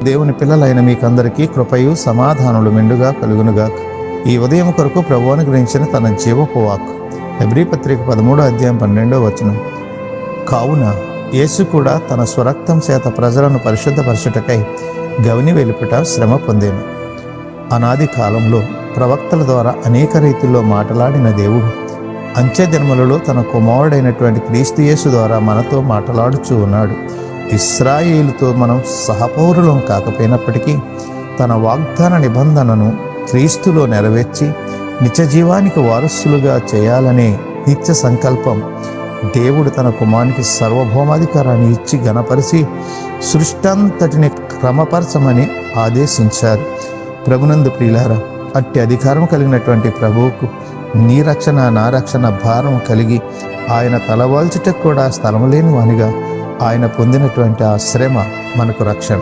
దేవుని పిల్లలైన మీకందరికీ కృపయు సమాధానములు మెండుగా కలుగునుగాక. ఈ ఉదయం కొరకు ప్రభువు అనుగ్రహించిన తన జీవపు వాక్కు హెబ్రీ పత్రిక 13:12 కావున యేసు కూడా తన స్వరక్తం చేత ప్రజలను పరిశుద్ధపరచుటకై గవిని వెలుపుట శ్రమ పొందేను. అనాది కాలంలో ప్రవక్తల ద్వారా అనేక రీతిల్లో మాట్లాడిన దేవుడు అంచె దినములలో తన కుమారుడైనటువంటి క్రీస్తు యేసు ద్వారా మనతో మాట్లాడుచూ ఉన్నాడు. ఇశ్రాయేలుతో మనం సహపౌరులం కాకపోయినప్పటికీ తన వాగ్దాన నిబంధనను క్రీస్తులో నెరవేర్చి నిత్యజీవానికి వారసులుగా చేయాలనే నిత్య సంకల్పం దేవుడు తన కుమారునికి సార్వభౌమాధికారాన్ని ఇచ్చి ఘనపరిచి సృష్టంతటిని క్రమపరచమని ఆదేశించారు. ప్రభునందు ప్రియులారా, అట్టి అధికారం కలిగినటువంటి ప్రభువుకు నీ రక్షణ నా రక్షణ భారం కలిగి ఆయన తలవాల్చుటకు కూడా స్థలం లేని వానిగా ఆయన పొందినటువంటి ఆ శ్రమ మనకు రక్షణ.